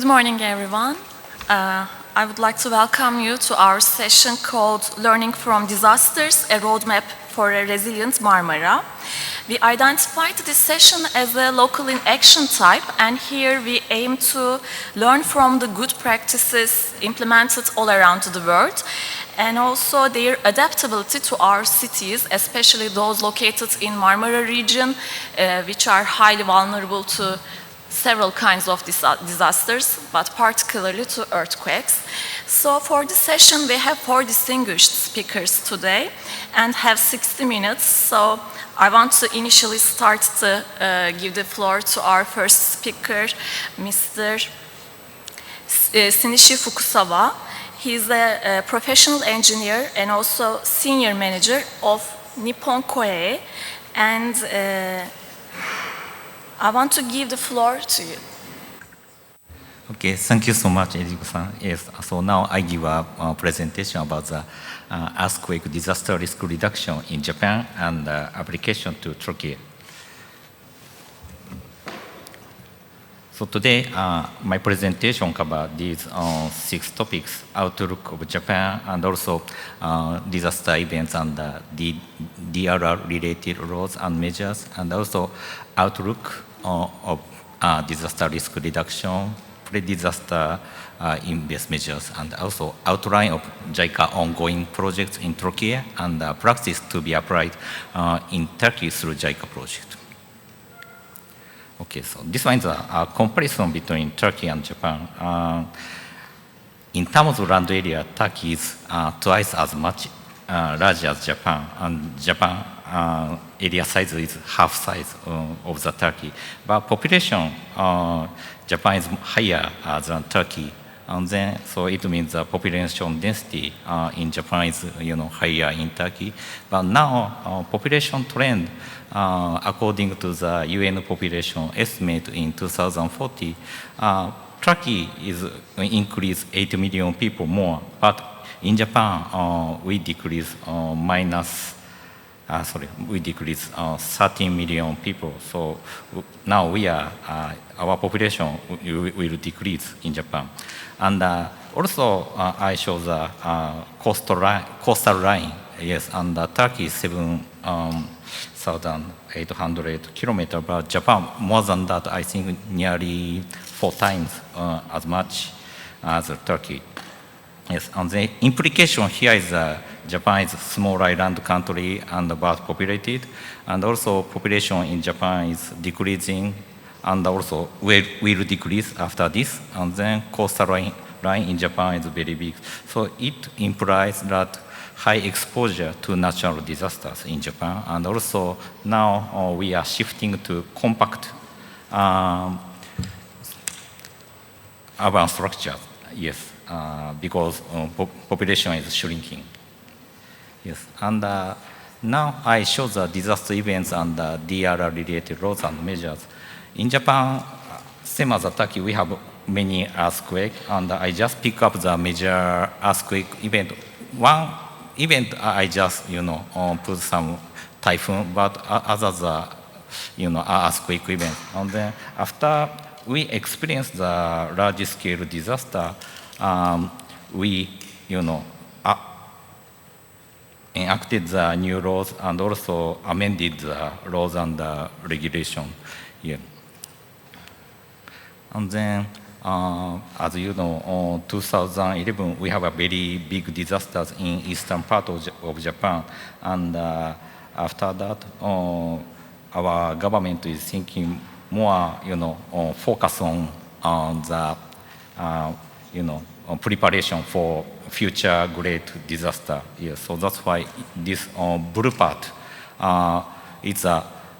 Good morning, everyone. I would like to welcome you to our session called Learning from Disasters, a Roadmap for a Resilient Marmara. We identified this session as a local in action type, and here we aim to learn from the good practices implemented all around the world, and also their adaptability to our cities, especially those located in Marmara region, which are highly vulnerable to several kinds of disasters, but particularly to earthquakes. So for this session, we have 4 distinguished speakers today and have 60 minutes. So I want to initially start to give the floor to our first speaker, Mr. Shinichi Fukasawa. He's a professional engineer and also senior manager of Nippon Koei, and I want to give the floor to you. Okay, thank you so much, Ezgi-san. Yes, so now I give a presentation about the earthquake disaster risk reduction in Japan and application to Turkey. So today, my presentation covers these 6 topics: outlook of Japan, and also disaster events and the DRR-related laws and measures, and also outlook of disaster risk reduction, pre-disaster invest measures, and also outline of JICA ongoing projects in Turkey and practice to be applied in Turkey through JICA project. Okay, so this one is a comparison between Turkey and Japan. In terms of land area, Turkey is twice as much large as Japan, and Japan area size is half size of the Turkey. But population, Japan is higher than Turkey, and then so it means the population density in Japan is higher in Turkey. But now population trend, according to the UN population estimate in 2040, Turkey is increase 8 million people more, but in Japan we decrease 13 million people. So now we are our population will decrease in Japan. And also I show the coastal line. Yes, and Turkey is 7,800 kilometers, but Japan more than that. I think nearly 4 times as much as Turkey. Yes, and the implication here is Japan is a small island country and about populated, and also population in Japan is decreasing, and also will decrease after this, and then coastal line in Japan is very big. So it implies that high exposure to natural disasters in Japan, and also now we are shifting to compact urban structures. Yes. Because population is shrinking. Yes, and now I show the disaster events and DRR-related laws and measures. In Japan, same as Turkey, we have many earthquakes, and I just pick up the major earthquake event. One event I just put some typhoon, but others earthquake event. And then after we experience the large-scale disaster, we, enacted the new laws and also amended the laws and the regulation here. And then, as you know, 2011, we have a very big disasters in eastern part of Japan. And after that, our government is thinking more, focus on the, preparation for future great disaster. Yes, so that's why this blue part, it's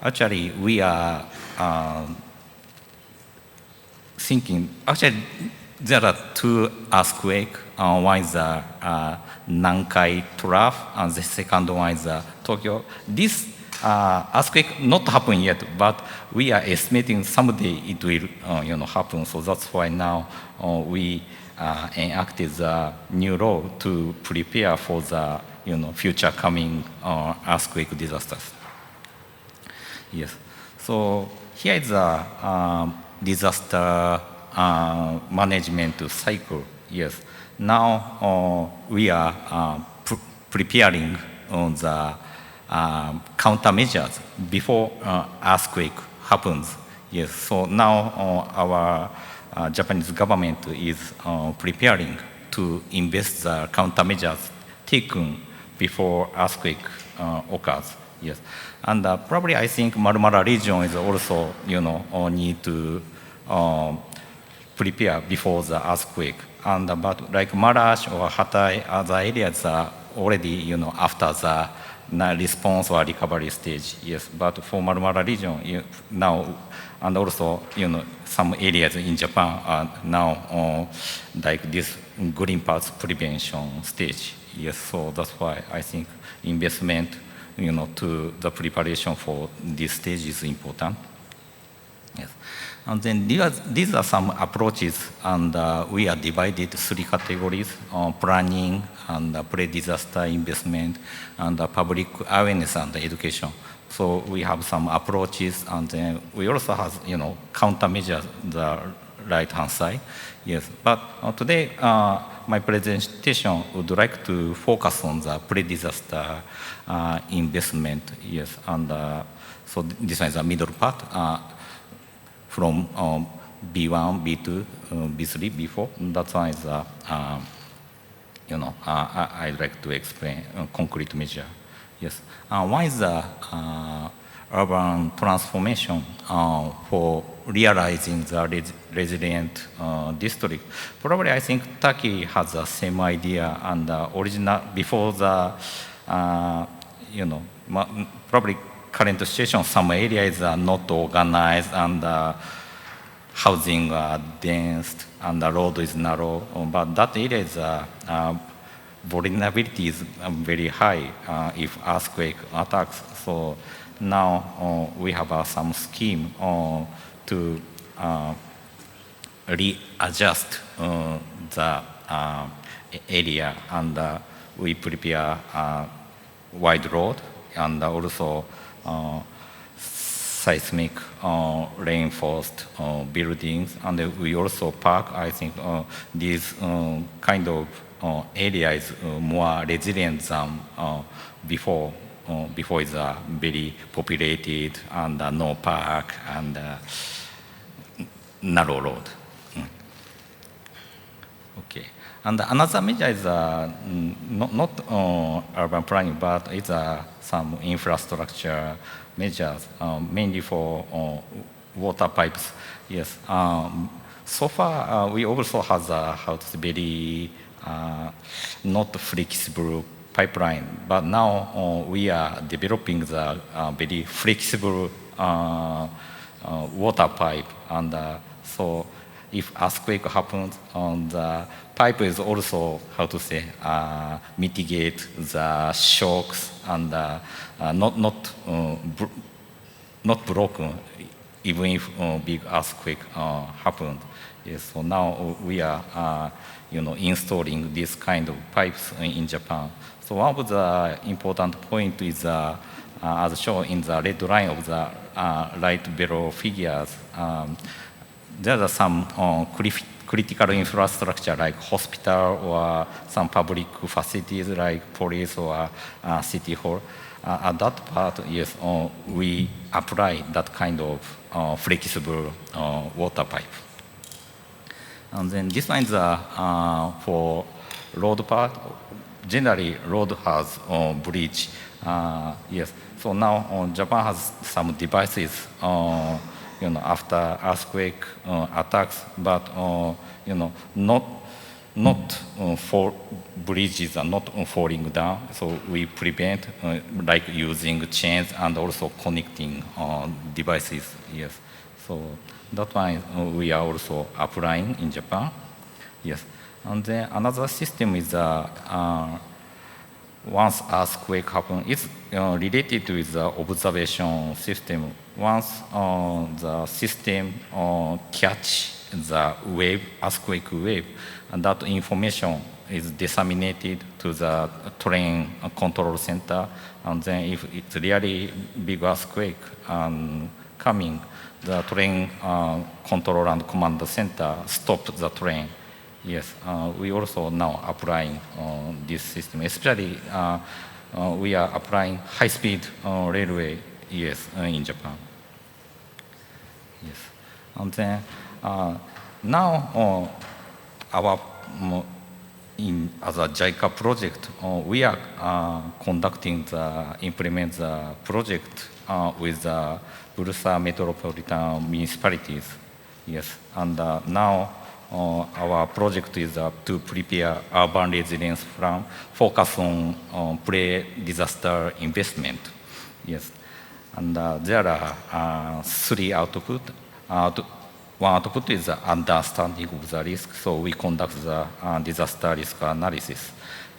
actually we are thinking. Actually, there are 2 earthquakes. One is the Nankai trough, and the second one is Tokyo. This earthquake not happen yet, but we are estimating someday it will, happen. So that's why now we enacted the new law to prepare for the future coming earthquake disasters. Yes. So here is a disaster management cycle. Yes. Now we are preparing on the countermeasures before earthquake happens. Yes. So now our Japanese government is preparing to invest the countermeasures taken before earthquake occurs. Yes, and probably I think Marmara region is also need to prepare before the earthquake. And but like Marash or Hatay, other areas are already after the response or recovery stage. Yes, but for Marmara region now, and also some areas in Japan are now like this green path prevention stage. Yes, so that's why I think investment to the preparation for this stage is important. Yes. And then these are some approaches, and we are divided three categories: planning and pre-disaster investment, and public awareness and education. So we have some approaches, and then we also have countermeasures the right-hand side. Yes, but today my presentation would like to focus on the pre-disaster investment. Yes, and so this one is the middle part. From B1, B2, B3, B4. That one is, I'd like to explain concrete measure. Yes. One is the urban transformation for realizing the resilient district. Probably I think Turkey has the same idea, and original before the, probably current situation, some areas are not organized, and housing are dense, and the road is narrow. But that area is vulnerability is very high if earthquake attacks. So now we have some scheme to readjust the area, and we prepare wide road, and also seismic reinforced buildings, and we also park. I think these kind of area is more resilient than before. Before is very populated, and no park, and narrow road. Okay. And another measure is not urban planning, but it's some infrastructure measures, mainly for water pipes. Yes. So far, we also have very not flexible pipeline, but now we are developing the very flexible water pipe, and so if earthquake happens, the pipe is also mitigate the shocks, and not broken even if big earthquake happened. Yes, so now we are installing this kind of pipes in Japan. So one of the important point is as shown in the red line of the right below figures. There are some critical infrastructure like hospital or some public facilities like police or city hall. At that part, yes, we apply that kind of flexible water pipe. And then this one is for road part. Generally, road has bridge. Yes. So now Japan has some devices. After earthquake attacks, but not for bridges are not falling down. So we prevent like using chains and also connecting devices. Yes. So that one we are also applying in Japan. Yes. And then another system is once earthquake happens, it's related with the observation system. Once the system catch the wave, earthquake wave, and that information is disseminated to the terrain control center, and then if it's really big earthquake coming, the train control and command center stop the train. Yes, we also now applying this system, especially we are applying high-speed railway, yes, in Japan. Yes, and then now our as a JICA project, we are conducting implement the project with the Bursa metropolitan municipalities. Yes, and now our project is to prepare urban resilience plan, focus on pre-disaster investment. Yes, and there are three outputs. One output is the understanding of the risk, so we conduct the disaster risk analysis,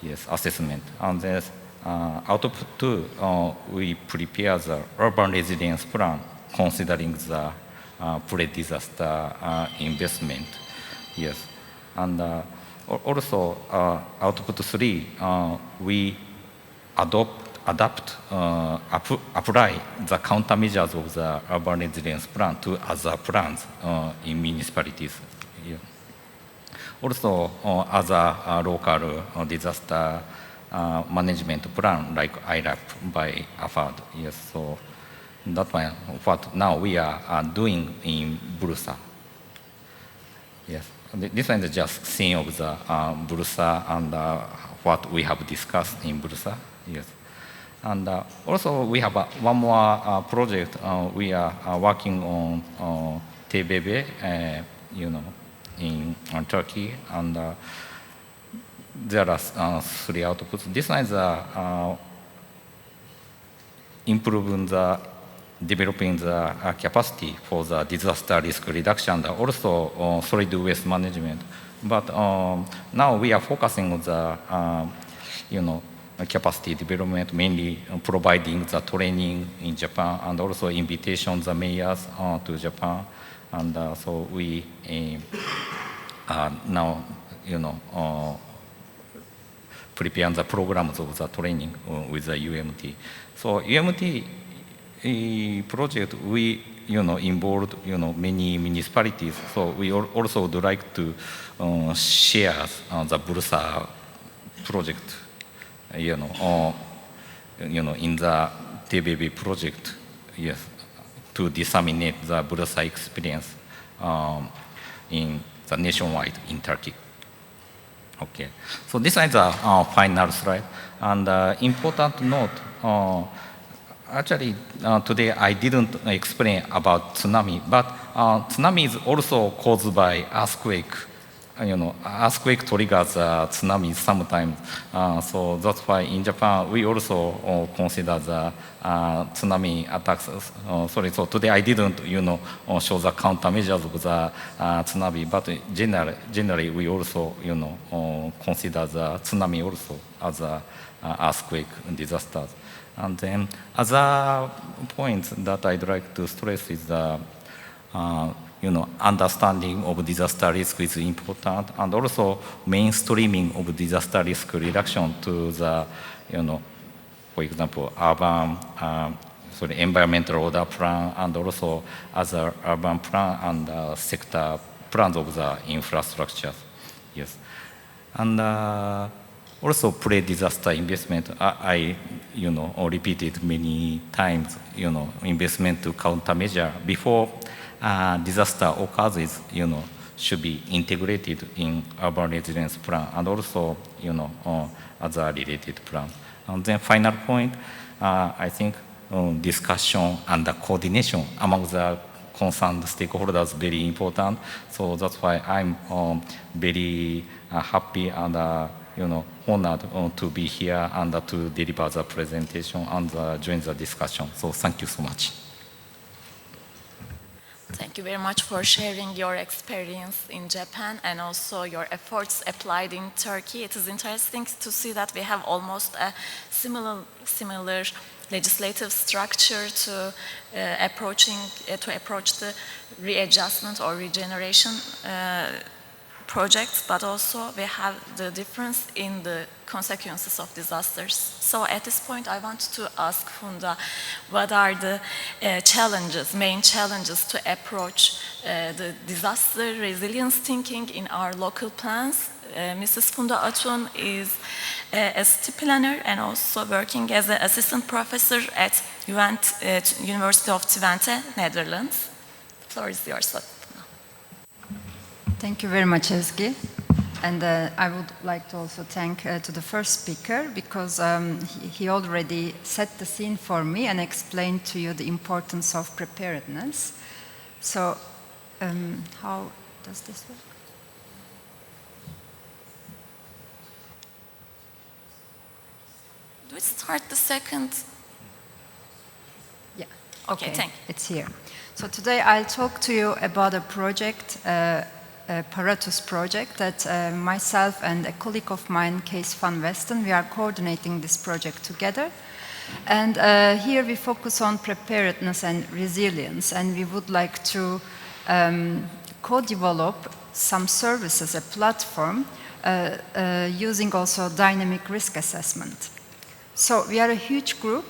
yes, assessment. And then output two, we prepare the urban resilience plan, considering the pre-disaster investment, yes. And also output three, we apply the countermeasures of the urban resilience plan to other plans in municipalities. Yeah. Also, other local disaster management plan like IRAP by AFAD. Yes, so that's what now we are doing in Bursa. Yes, this one is just scene of the Bursa and what we have discussed in Bursa. Yes. And also we have one more project we are working on TBB, in Turkey, and there are three outputs. This one is developing the capacity for the disaster risk reduction and also solid waste management. But now we are focusing on the capacity development, mainly providing the training in Japan and also invitation the mayors to Japan. And so we now, prepare the programs of the training with the UMT. So UMT project, we involved many municipalities. So we also would like to share the Bursa project. In the TBB project, yes, to disseminate the Bursa experience in the nationwide in Turkey. Okay, so this is the final slide. And important note, actually today I didn't explain about tsunami, but tsunami is also caused by earthquake. Earthquake triggers tsunami sometimes. So that's why in Japan we also consider the tsunami attacks. So today I didn't, show the countermeasures of the tsunami, but generally we also, consider the tsunami also as a earthquake disasters. And then other points that I'd like to stress is the understanding of disaster risk is important, and also mainstreaming of disaster risk reduction to the, for example, urban, environmental order plan, and also other urban plan and sector plans of the infrastructures. Yes, and also pre-disaster investment. I repeated many times. Investment to countermeasure before disaster occurs, should be integrated in urban resilience plan and also, other related plan. And then final point, I think discussion and the coordination among the concerned stakeholders very important. So that's why I'm very happy and honored to be here and to deliver the presentation and join the discussion. So thank you so much. Thank you very much for sharing your experience in Japan and also your efforts applied in Turkey. It is interesting to see that we have almost a similar legislative structure to approach the readjustment or regeneration projects, but also we have the difference in the consequences of disasters. So at this point, I want to ask Funda, what are the main challenges to approach the disaster resilience thinking in our local plans? Mrs. Funda Atun is a city planner and also working as an assistant professor at University of Twente, Netherlands. The floor is yours. Thank you very much, Ezgi. And I would like to also thank to the first speaker because he already set the scene for me and explained to you the importance of preparedness. So how does this work? Do we start the second? Yeah. Okay, thank you. It's here. So today I'll talk to you about a project, a Paratus project that myself and a colleague of mine, Kees van Westen, we are coordinating this project together. And here we focus on preparedness and resilience, and we would like to co-develop some services, a platform, using also dynamic risk assessment. So we are a huge group,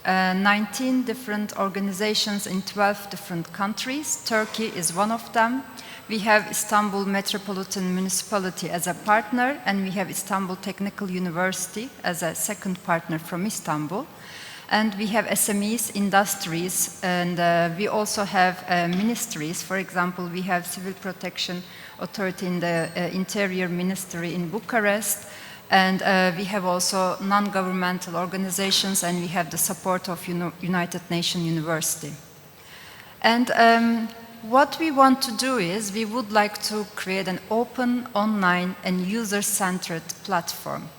19 different organizations in 12 different countries. Turkey is one of them. We have Istanbul Metropolitan Municipality as a partner, and we have Istanbul Technical University as a second partner from Istanbul. And we have SMEs, industries, and we also have ministries. For example, we have Civil Protection Authority in the Interior Ministry in Bucharest. And we have also non-governmental organizations, and we have the support of United Nations University. And what we want to do is we would like to create an open, online, and user-centered platform.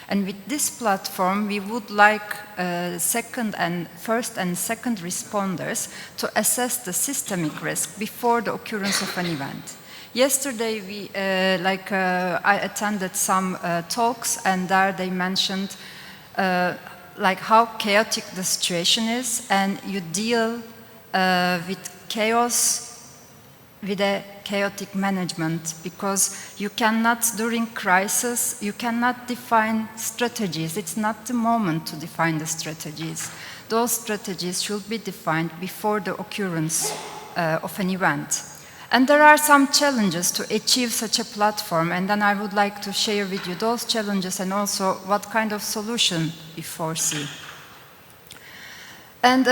And with this platform, we would like first and second responders to assess the systemic risk before the occurrence of an event. Yesterday, I attended some talks, and there they mentioned how chaotic the situation is, and you deal with chaos with a chaotic management, because you cannot, during crisis, you cannot define strategies. It's not the moment to define the strategies. Those strategies should be defined before the occurrence of an event. And there are some challenges to achieve such a platform, and then I would like to share with you those challenges and also what kind of solution we foresee. And,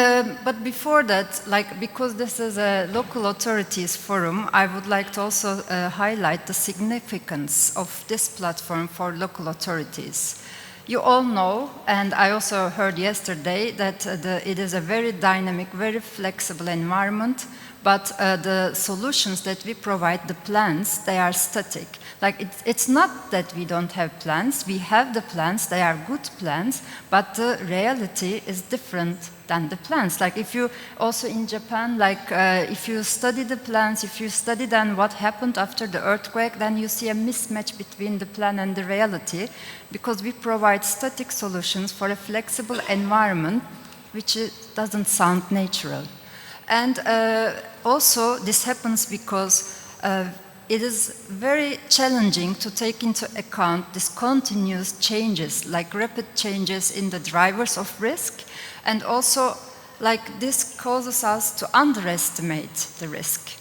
but before that, because this is a local authorities forum, I would like to also highlight the significance of this platform for local authorities. You all know, and I also heard yesterday, that it is a very dynamic, very flexible environment, but the solutions that we provide, the plans, they are static. It's not that we don't have plans, we have the plans, they are good plans, but the reality is different than the plans. If you, also in Japan, if you study the plans, if you study then what happened after the earthquake, then you see a mismatch between the plan and the reality, because we provide static solutions for a flexible environment, which doesn't sound natural. And also, this happens because it is very challenging to take into account these continuous changes, rapid changes in the drivers of risk, and also, this causes us to underestimate the risk.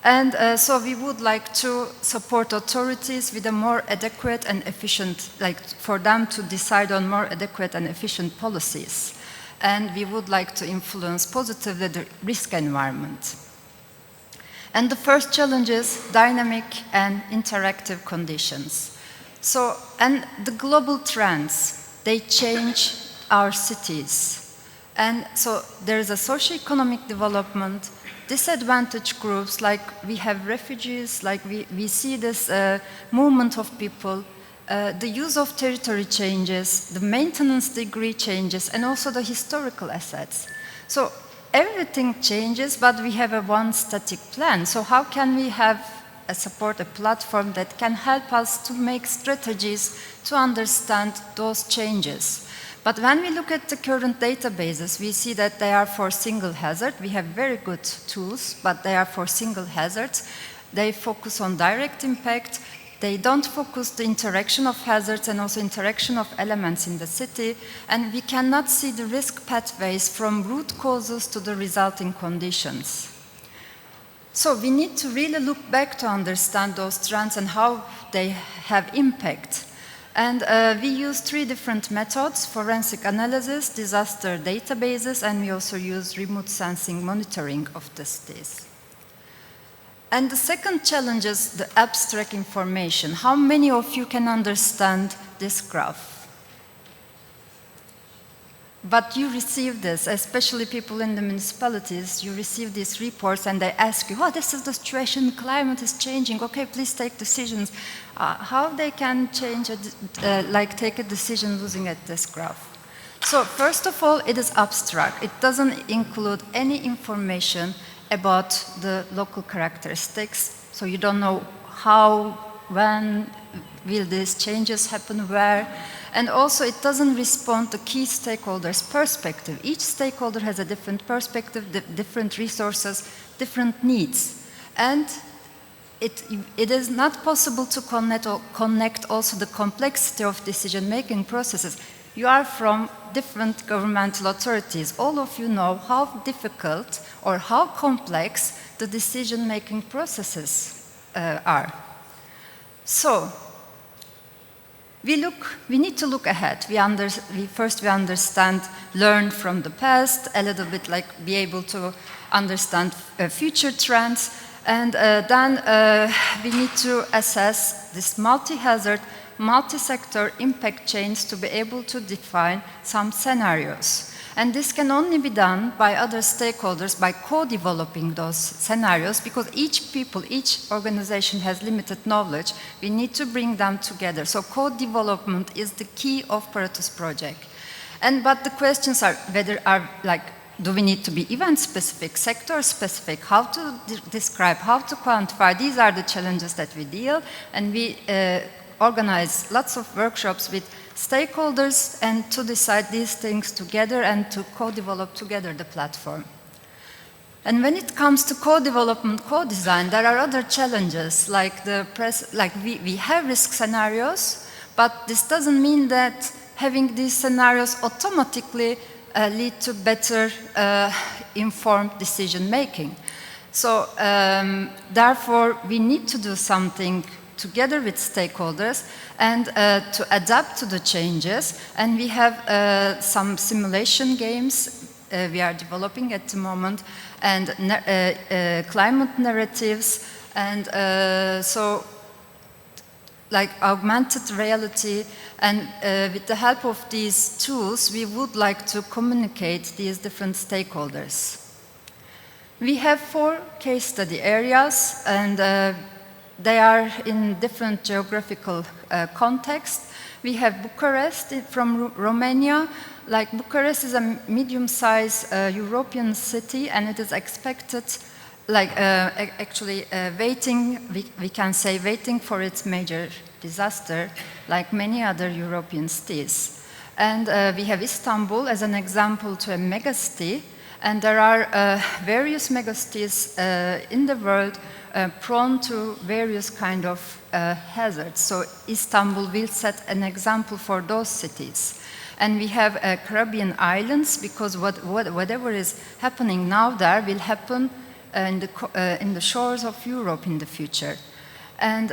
And so we would like to support authorities with a more adequate and efficient, for them to decide on more adequate and efficient policies. And we would like to influence positively the risk environment. And the first challenge is dynamic and interactive conditions. So, and the global trends, they change our cities. And so there is a socio-economic development, disadvantaged groups, we have refugees, we see this movement of people, the use of territory changes, the maintenance degree changes, and also the historical assets. So everything changes, but we have a one static plan. So how can we support a platform that can help us to make strategies to understand those changes? But when we look at the current databases, we see that they are for single hazard. We have very good tools, but they are for single hazards. They focus on direct impact. They don't focus the interaction of hazards and also interaction of elements in the city, and we cannot see the risk pathways from root causes to the resulting conditions. So we need to really look back to understand those trends and how they have impact. And we use 3 different methods: forensic analysis, disaster databases, and we also use remote sensing monitoring of the cities. And the second challenge is the abstract information. How many of you can understand this graph? But you receive this, especially people in the municipalities, you receive these reports and they ask you, oh, this is the situation, climate is changing, okay, please take decisions. How they can change, take a decision looking at this graph? So first of all, it is abstract. It doesn't include any information about the local characteristics. So you don't know how, when will these changes happen, where. And also it doesn't respond to key stakeholders' perspective. Each stakeholder has a different perspective, different resources, different needs. And it is not possible to connect also the complexity of decision-making processes. You are from different governmental authorities. All of you know how difficult or how complex the decision-making processes are. So, we need to look ahead. First we understand, learn from the past, a little bit like be able to understand future trends, and then we need to assess this multi-hazard, multi-sector impact chains to be able to define some scenarios. And this can only be done by other stakeholders by co-developing those scenarios, because each organization has limited knowledge. We need to bring them together. So co-development is the key of Paratus project. But the questions are do we need to be event-specific, sector-specific, how to describe, how to quantify? These are the challenges that we deal, and we organize lots of workshops with stakeholders and to decide these things together and to co-develop together the platform. And when it comes to co-development, co-design, there are other challenges, we have risk scenarios, but this doesn't mean that having these scenarios automatically lead to better informed decision making. So therefore we need to do something together with stakeholders and to adapt to the changes. And we have some simulation games we are developing at the moment, and climate narratives, and so like augmented reality. And with the help of these tools, we would like to communicate these different stakeholders. We have 4 case study areas, and they are in different geographical contexts. We have Bucharest from Romania. Like Bucharest is a medium-sized European city, and it is expected, we can say waiting for its major disaster, like many other European cities. And we have Istanbul as an example to a megacity, and there are various megacities in the world prone to various kind of hazards. So Istanbul will set an example for those cities. And we have Caribbean islands, because whatever is happening now there will happen in the shores of Europe in the future. And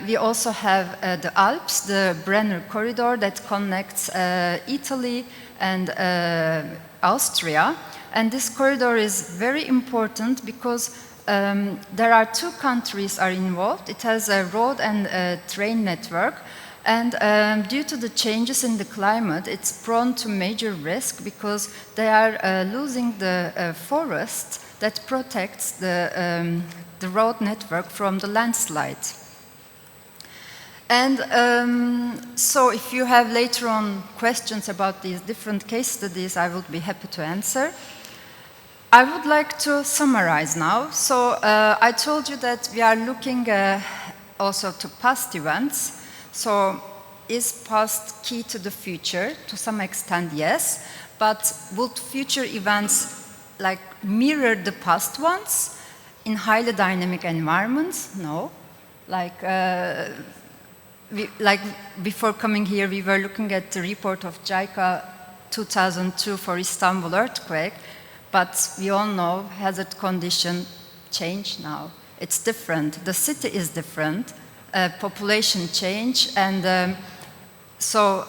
we also have the Alps, the Brenner corridor that connects Italy and Austria. And this corridor is very important because there are 2 countries are involved. It has a road and a train network. And due to the changes in the climate, it's prone to major risk because they are losing the forest that protects the road network from the landslide. And so if you have later on questions about these different case studies, I would be happy to answer. I would like to summarize now. So I told you that we are looking also to past events. So is past key to the future? To some extent, yes. But would future events mirror the past ones? in highly dynamic environments? No. Like before coming here, we were looking at the report of JICA 2002 for Istanbul earthquake, but we all know hazard condition change now. It's different. The city is different. Population change, and so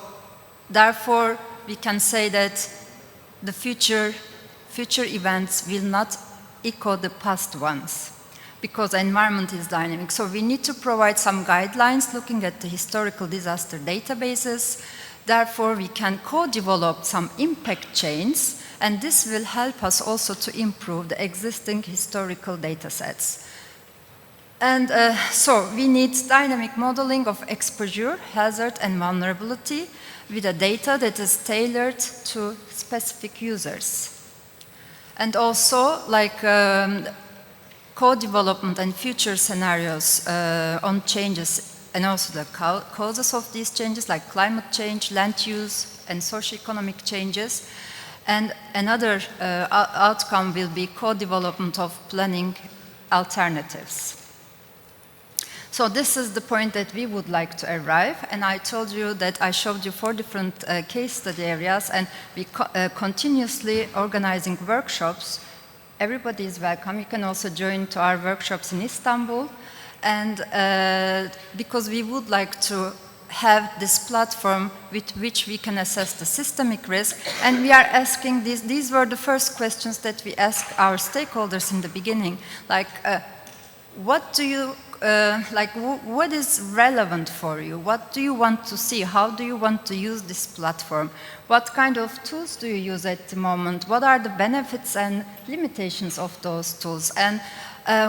therefore we can say that the future events will not echo the past ones, because the environment is dynamic. So we need to provide some guidelines looking at the historical disaster databases. Therefore, we can co-develop some impact chains, and this will help us also to improve the existing historical data sets. And so we need dynamic modeling of exposure, hazard, and vulnerability with a data that is tailored to specific users. And also, like co-development and future scenarios on changes, and also the causes of these changes, like climate change, land use, and socioeconomic changes. And another outcome will be co-development of planning alternatives. So this is the point that we would like to arrive, and I told you that I showed you 4 different case study areas, and we continuously organizing workshops. Everybody is welcome. You can also join to our workshops in Istanbul, and because we would like to have this platform with which we can assess the systemic risk, and we are asking these were the first questions that we asked our stakeholders in the beginning, like what do you what is relevant for you? What do you want to see? How do you want to use this platform? What kind of tools do you use at the moment? What are the benefits and limitations of those tools? And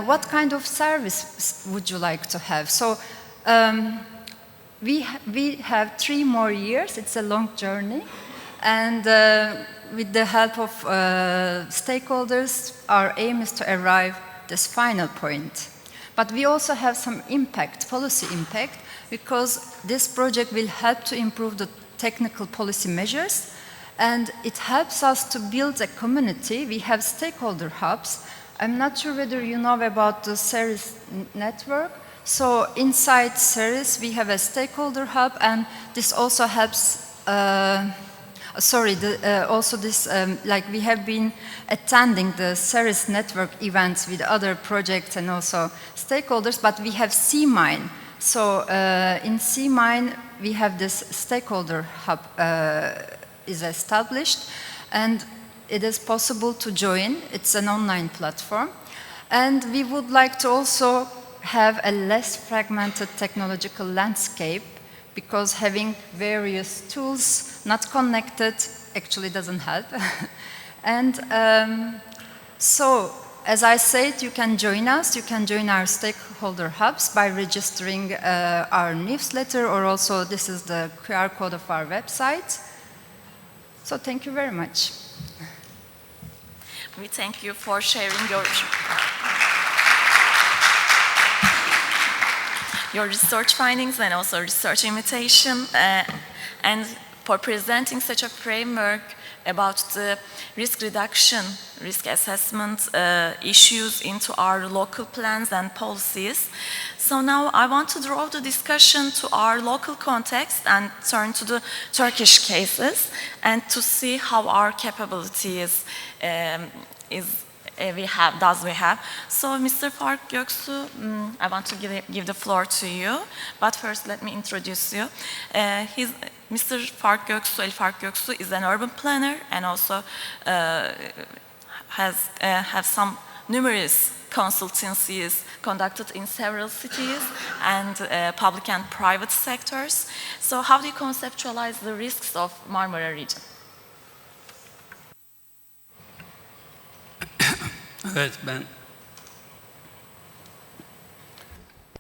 what kind of service would you like to have? So we have 3 more years. It's a long journey. And with the help of stakeholders, our aim is to arrive at this final point. But we also have some impact, policy impact, because this project will help to improve the technical policy measures, and it helps us to build a community. We have stakeholder hubs. I'm not sure whether you know about the CERIS network. So inside CERIS, we have a stakeholder hub, and this also helps like we have been attending the CERIS network events with other projects and also stakeholders, but we have CMINE. So in CMINE, we have this stakeholder hub is established, and it is possible to join. It's an online platform. And we would like to also have a less fragmented technological landscape, because having various tools not connected actually doesn't help. And so, as I said, you can join us. You can join our stakeholder hubs by registering our newsletter, or also this is the QR code of our website. So thank you very much. We thank you for sharing your research findings and also research invitation, and for presenting such a framework about the risk reduction, risk assessment issues into our local plans and policies. So now I want to draw the discussion to our local context and turn to the Turkish cases, and to see how our capability we have. So, Mr. Faruk Göksu, I want to give the floor to you, but first let me introduce you. Mr. Faruk Göksu is an urban planner, and also has some numerous consultancies conducted in several cities and public and private sectors. So, how do you conceptualize the risks of Marmara region?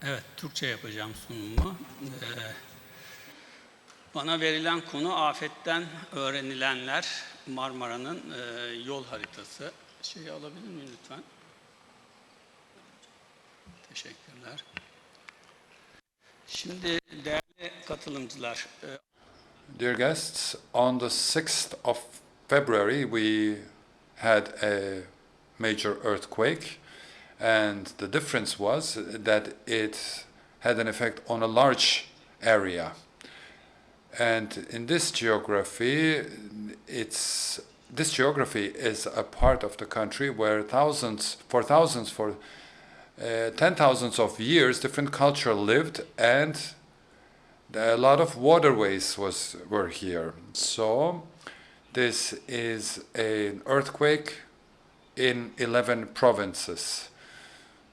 Evet, Türkçe yapacağım sunumu. Bana verilen konu afetten öğrenilenler, Marmara'nın yol haritası. Şeyi alabilir miyim lütfen? Teşekkürler. Şimdi değerli katılımcılar. Dear guests, on the 6th of February we had a major earthquake, And the difference was that it had an effect on a large area. And in this geography, this geography is a part of the country where for ten thousands of years, different culture lived, and a lot of waterways were here. So this is an earthquake in 11 provinces.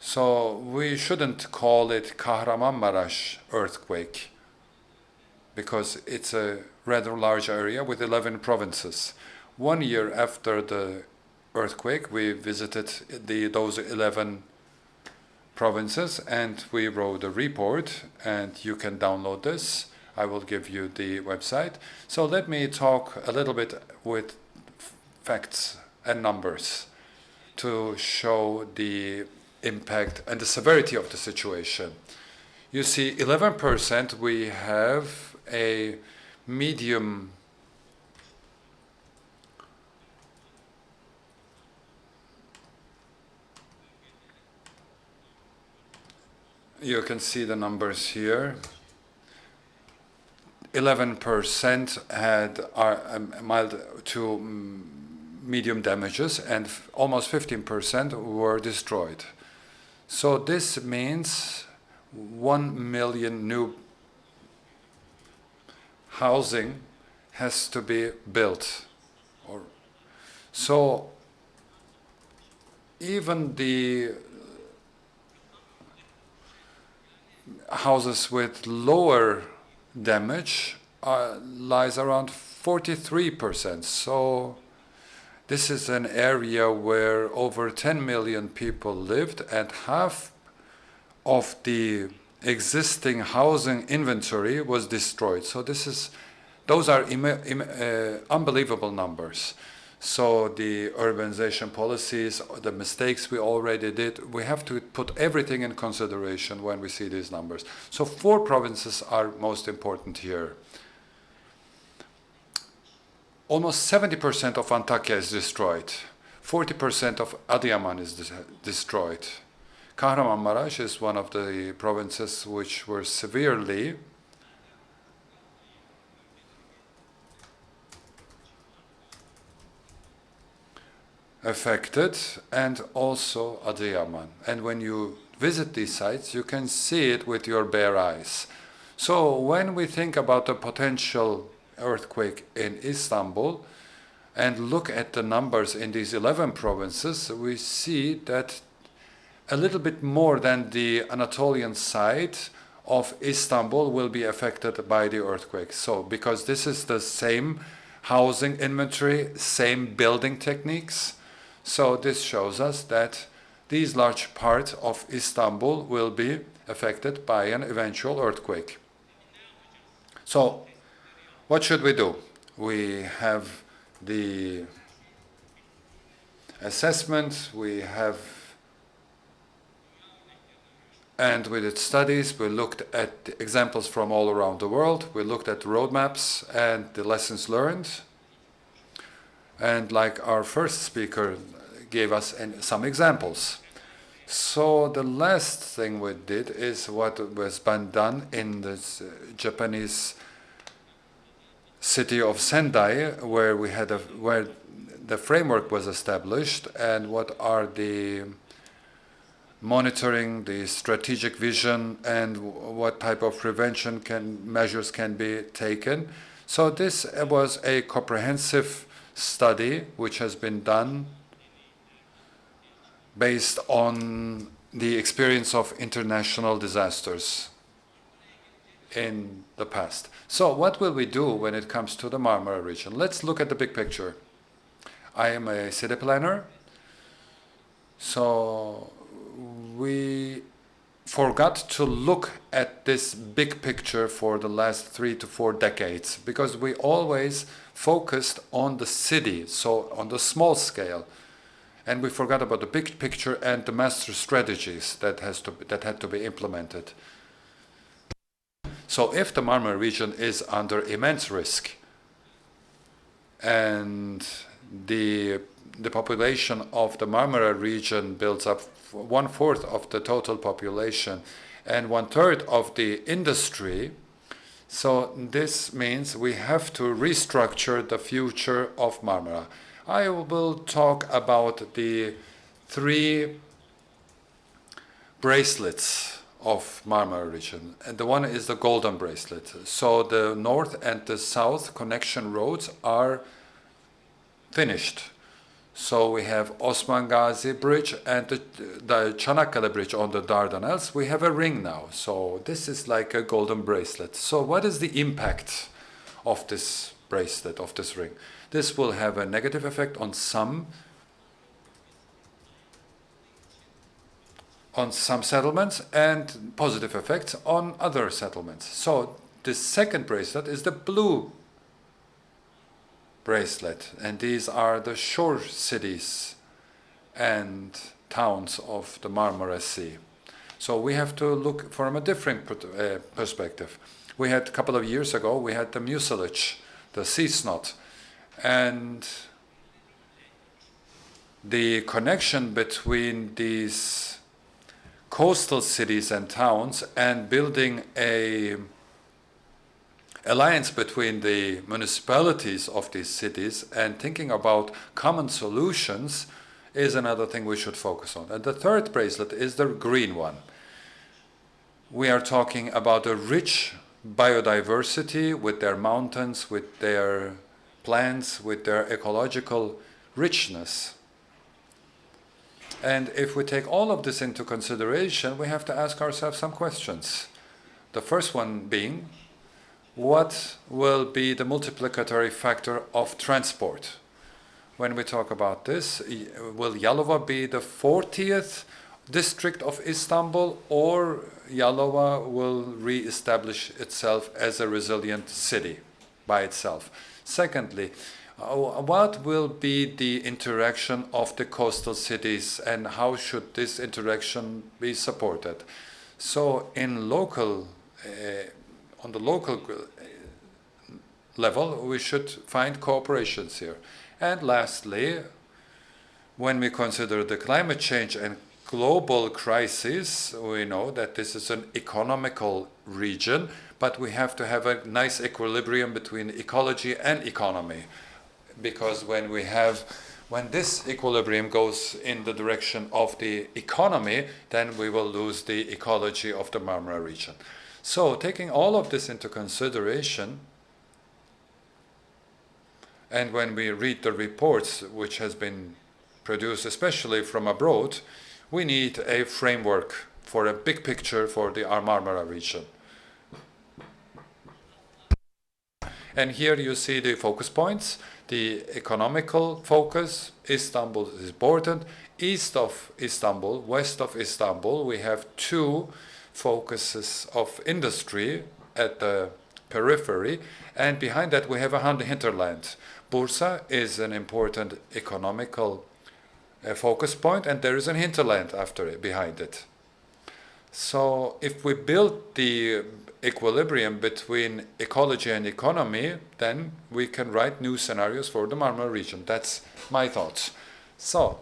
So we shouldn't call it Kahramanmaraş earthquake, because it's a rather large area with 11 provinces. 1 year after the earthquake, we visited those 11 provinces, and we wrote a report, and you can download this. I will give you the website. So let me talk a little bit with facts and numbers to show the impact and the severity of the situation. You see, 11% we have a medium you can see the numbers here. 11% had mild to medium damages, and almost 15% were destroyed. So this means 1 million new housing has to be built. So even the houses with lower damage lies around 43%. So this is an area where over 10 million people lived, and half of the existing housing inventory was destroyed. So those are unbelievable numbers. So the urbanization policies, the mistakes we already did, we have to put everything in consideration when we see these numbers. So 4 provinces are most important here. Almost 70% of Antakya is destroyed. 40% of Adıyaman is destroyed. Kahramanmaraş is one of the provinces which were severely affected, and also Adıyaman. And when you visit these sites, you can see it with your bare eyes. So when we think about the potential earthquake in Istanbul and look at the numbers in these 11 provinces, we see that a little bit more than the Anatolian side of Istanbul will be affected by the earthquake. So because this is the same housing inventory, same building techniques, so this shows us that these large parts of Istanbul will be affected by an eventual earthquake. So what should we do? We have the assessment, and we did studies, we looked at examples from all around the world, we looked at roadmaps and the lessons learned. And like our first speaker gave us some examples. So the last thing we did is what was been done in the Japanese city of Sendai, where where the framework was established, and what are the monitoring, the strategic vision, and what type of prevention measures can be taken. So this was a comprehensive study which has been done based on the experience of international disasters in the past. So what will we do when it comes to the Marmara region? Let's look at the big picture. I am a city planner, so we forgot to look at this big picture for the last 3 to 4 decades, because we always focused on the city, so on the small scale, and we forgot about the big picture and the master strategies that had to be implemented. So if the Marmara region is under immense risk, and the population of the Marmara region builds up 1/4 of the total population and 1/3 of the industry. So this means we have to restructure the future of Marmara. I will talk about the 3 bracelets of Marmara region. And the one is the golden bracelet. So the north and the south connection roads are finished. So we have Osman Gazi Bridge and the Çanakkale Bridge on the Dardanelles. We have a ring now. So this is like a golden bracelet. So what is the impact of this bracelet, of this ring? This will have a negative effect on some settlements and positive effects on other settlements. So the second bracelet is the blue bracelet, and these are the shore cities and towns of the Marmara Sea. So we have to look from a different perspective. We had a couple of years ago, we had the mucilage, the sea snot, and the connection between these coastal cities and towns and building a alliance between the municipalities of these cities and thinking about common solutions is another thing we should focus on. And the third bracelet is the green one. We are talking about a rich biodiversity with their mountains, with their plants, with their ecological richness. And if we take all of this into consideration, we have to ask ourselves some questions. The first one being, what will be the multiplicatory factor of transport? When we talk about this, will Yalova be the 40th district of Istanbul, or Yalova will re-establish itself as a resilient city by itself? Secondly, what will be the interaction of the coastal cities and how should this interaction be supported? So in local on the local level, we should find cooperations here. And lastly, when we consider the climate change and global crisis, we know that this is an economical region, but we have to have a nice equilibrium between ecology and economy. Because when this equilibrium goes in the direction of the economy, then we will lose the ecology of the Marmara region. So taking all of this into consideration, and when we read the reports which has been produced, especially from abroad, we need a framework for a big picture for the Marmara region. And here you see the focus points. The economical focus, Istanbul is important. East of Istanbul, west of Istanbul, we have 2 focuses of industry at the periphery, and behind that we have a hinterland. Bursa is an important economical focus point, and there is a hinterland after it, behind it. So if we build the equilibrium between ecology and economy, then we can write new scenarios for the Marmara region. That's my thoughts. So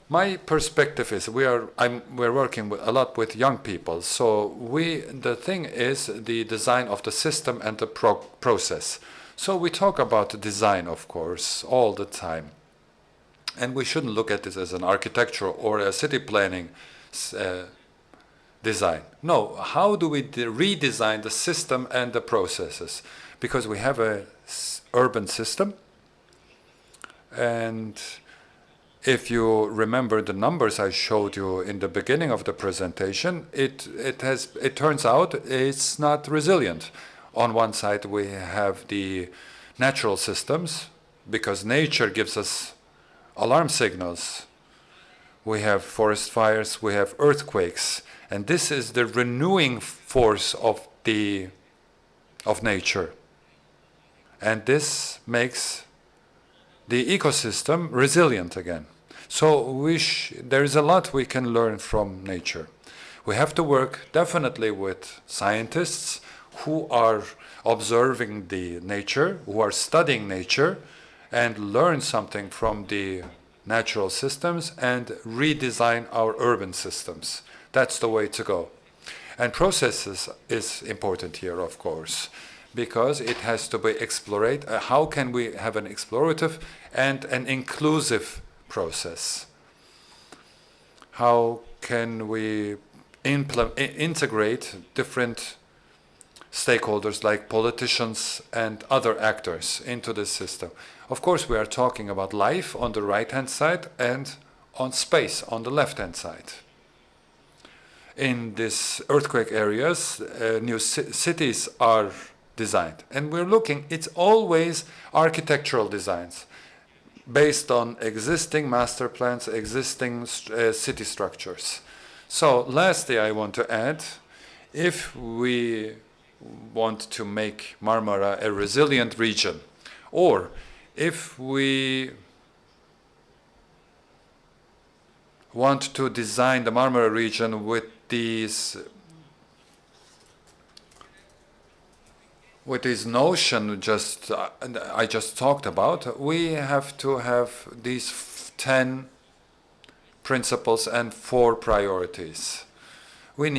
my perspective is we're working a lot with young people. So the thing is the design of the system and the process. So we talk about design, of course, all the time. And we shouldn't look at this as an architectural or a city planning design. No, how do we redesign the system and the processes? Because we have a urban system, and if you remember the numbers I showed you in the beginning of the presentation, it turns out it's not resilient. On one side we have the natural systems, because nature gives us alarm signals. We have forest fires, we have earthquakes, and this is the renewing force of nature. And this makes the ecosystem resilient again. So there is a lot we can learn from nature. We have to work definitely with scientists who are observing the nature, who are studying nature, and learn something from the natural systems and redesign our urban systems. That's the way to go. And processes is important here, of course, because it has to be explored. How can we have an explorative and an inclusive process? How can we integrate different stakeholders like politicians and other actors into this system? Of course, we are talking about life on the right-hand side and on space on the left-hand side. In these earthquake areas, new cities are designed. And we're looking, it's always architectural designs based on existing master plans, existing city structures. So lastly, I want to add, if we want to make Marmara a resilient region, or if we want to design the Marmara region with this notion I just talked about, we have to have these 10 principles and 4 priorities. We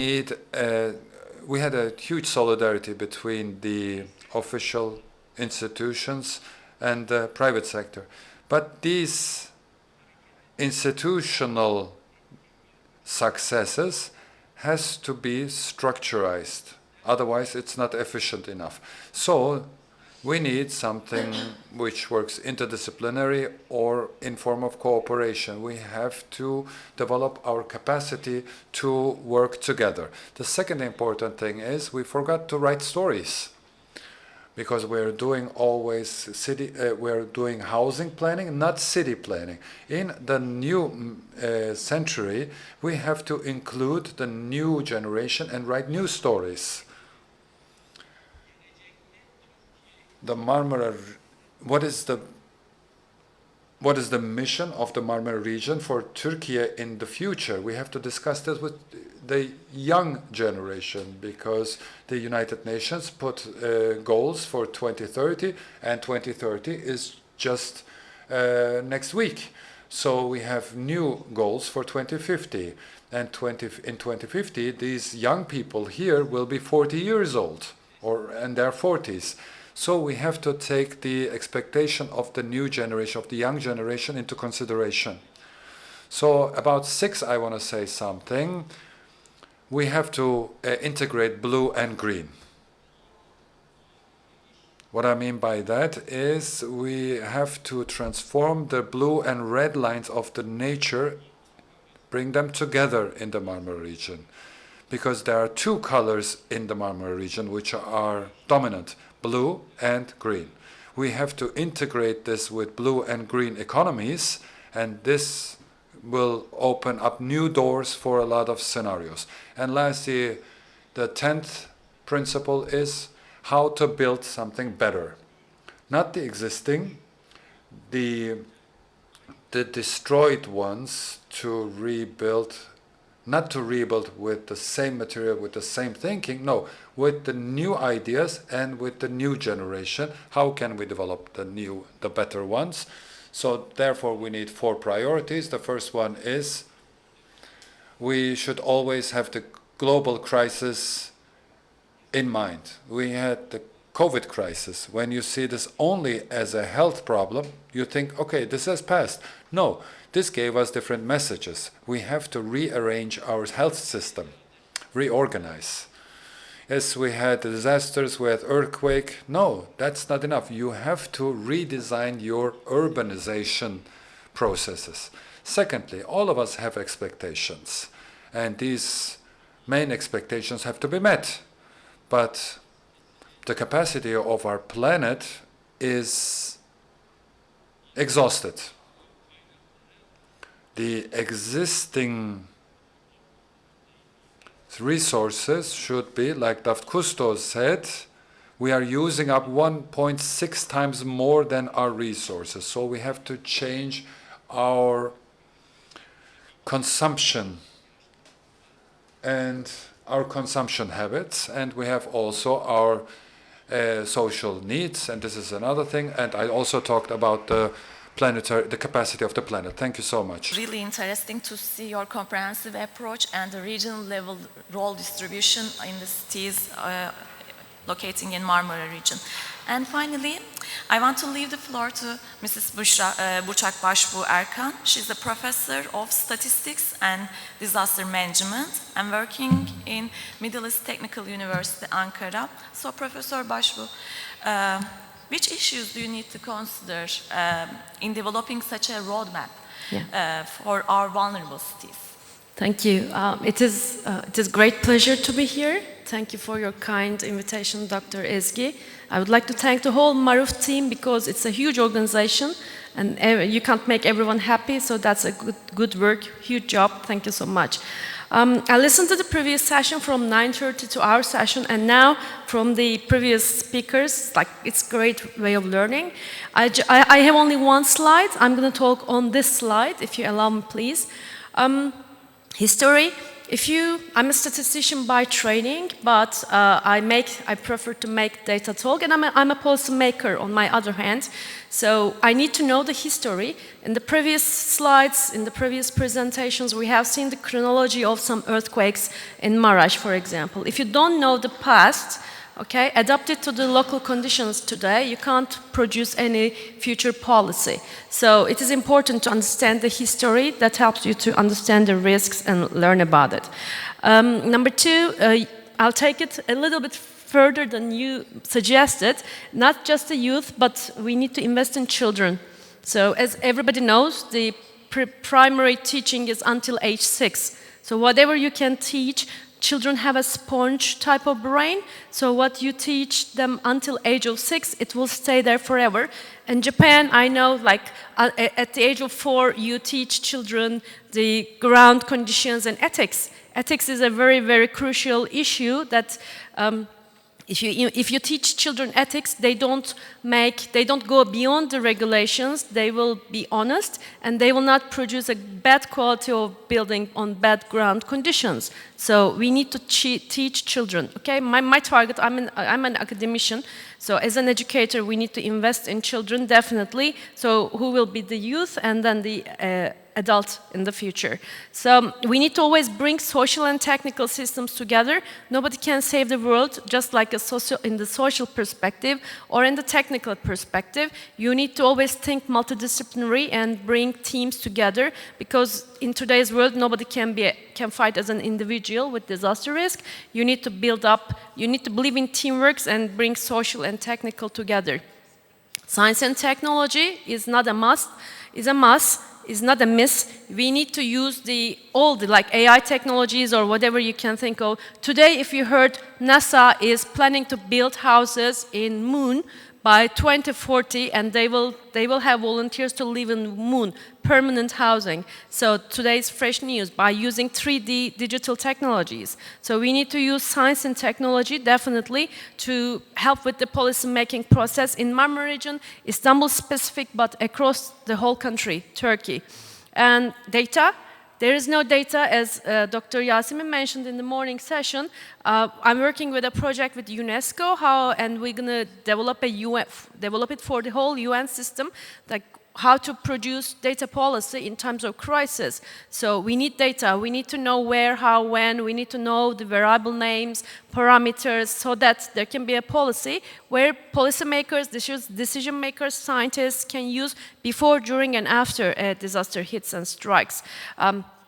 had a huge solidarity between the official institutions and the private sector. But these institutional successes has to be structurized. Otherwise, it's not efficient enough. So we need something which works interdisciplinary or in form of cooperation. We have to develop our capacity to work together. The second important thing is we forgot to write stories, because we're doing we're doing housing planning, not city planning. In the new century, we have to include the new generation and write new stories. The Marmara, what is the mission of the Marmara region for Türkiye in the future? We have to discuss this with the young generation, because the United Nations put goals for 2030, and 2030 is just next week. So we have new goals for 2050, and in 2050 these young people here will be 40 years old, or in their 40s. So we have to take the expectation of the new generation, of the young generation, into consideration. So about 6, I want to say something. We have to integrate blue and green. What I mean by that is we have to transform the blue and red lines of the nature, bring them together in the Marmara region. Because there are 2 colors in the Marmara region which are dominant, blue and green. We have to integrate this with blue and green economies, and this will open up new doors for a lot of scenarios. And lastly, the 10th principle is how to build something better. Not the existing, the destroyed ones to rebuild, not to rebuild with the same material, with the same thinking, no, with the new ideas and with the new generation. How can we develop the better ones? So therefore we need 4 priorities. The first one is we should always have the global crisis in mind. We had the COVID crisis. When you see this only as a health problem, you think, okay, this has passed. No, this gave us different messages. We have to rearrange our health system, reorganize. Yes, we had disasters, we had earthquake. No, that's not enough. You have to redesign your urbanization processes. Secondly, all of us have expectations, and these main expectations have to be met. But the capacity of our planet is exhausted. The existing resources should be, like Daft Cousteau said, we are using up 1.6 times more than our resources. So we have to change our consumption and our consumption habits, and we have also our social needs, and this is another thing. And I also talked about the the capacity of the planet. Thank you so much. Really interesting to see your comprehensive approach and the regional level role distribution in the cities locating in Marmara region. And finally, I want to leave the floor to Mrs. Burçak Başbuğ Erkan. She's a professor of statistics and disaster management and working in Middle East Technical University, Ankara. So, Professor Başbuğ, which issues do you need to consider in developing such a roadmap for our vulnerable cities? Thank you. It is great pleasure to be here. Thank you for your kind invitation, Dr. Ezgi. I would like to thank the whole MARUF team because it's a huge organization and you can't make everyone happy, so that's a good work, huge job. Thank you so much. I listened to the previous session from 9:30 to our session, and now from the previous speakers, like it's a great way of learning. I have only one slide. I'm going to talk on this slide, if you allow me, please. History. I'm a statistician by training, but I prefer to make data talk, and I'm a policy maker on my other hand. So I need to know the history. In the previous slides, in the previous presentations, we have seen the chronology of some earthquakes in Maraş, for example. If you don't know the past, okay, adapt it to the local conditions today, you can't produce any future policy. So it is important to understand the history. That helps you to understand the risks and learn about it. Number two, I'll take it a little bit further than you suggested. Not just the youth, but we need to invest in children. So as everybody knows, the primary teaching is until age 6. So whatever you can teach, children have a sponge type of brain, so what you teach them until age of 6, it will stay there forever. In Japan, I know, like at the age of 4, you teach children the ground conditions and ethics. Ethics is a very, very crucial issue that if you teach children ethics, they don't go beyond the regulations. They will be honest, and they will not produce a bad quality of building on bad ground conditions. So we need to teach children. Okay, my target. I'm an academician, so as an educator, we need to invest in children definitely. So who will be the youth and then the adult in the future. So we need to always bring social and technical systems together. Nobody can save the world just like in the social perspective or in the technical perspective. You need to always think multidisciplinary and bring teams together, because in today's world nobody can fight as an individual with disaster risk. You need to you need to believe in teamwork and bring social and technical together. Science and technology is not a must, is a must. Is not a miss. We need to use all the like AI technologies or whatever you can think of. Today, if you heard, NASA is planning to build houses in Moon by 2040, and they will have volunteers to live in Moon, permanent housing. So today's fresh news by using 3D digital technologies. So we need to use science and technology definitely to help with the policy making process in Marmara region, Istanbul specific, but across the whole country, Turkey. And data. There is no data, as Dr. Yasemin mentioned in the morning session. I'm working with a project with UNESCO, and we're going to develop it for the whole UN system, like how to produce data policy in times of crisis. So we need data. We need to know where, how, when. We need to know the variable names, parameters, so that there can be a policy where policymakers, decision makers, scientists can use before, during, and after a disaster hits and strikes.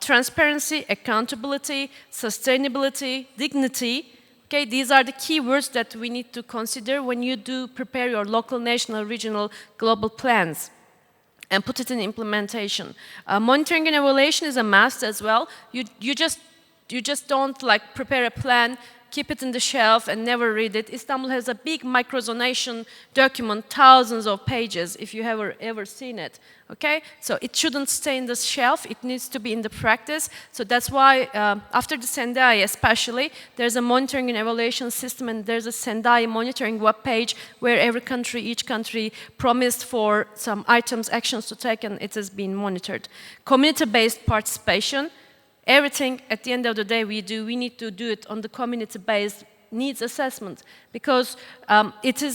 Transparency, accountability, sustainability, dignity. Okay, these are the key words that we need to consider when you do prepare your local, national, regional, global plans and put it in implementation. Monitoring and evaluation is a must as well. You just don't like prepare a plan, keep it in the shelf and never read it. Istanbul has a big microzonation document, thousands of pages, if you have ever seen it. Okay, so it shouldn't stay in the shelf, it needs to be in the practice. So that's why after the Sendai especially, there's a monitoring and evaluation system, and there's a Sendai monitoring webpage where each country promised for some items, actions to take, and it has been monitored. Community-based participation. Everything at the end of the day we need to do it on the community-based needs assessment, because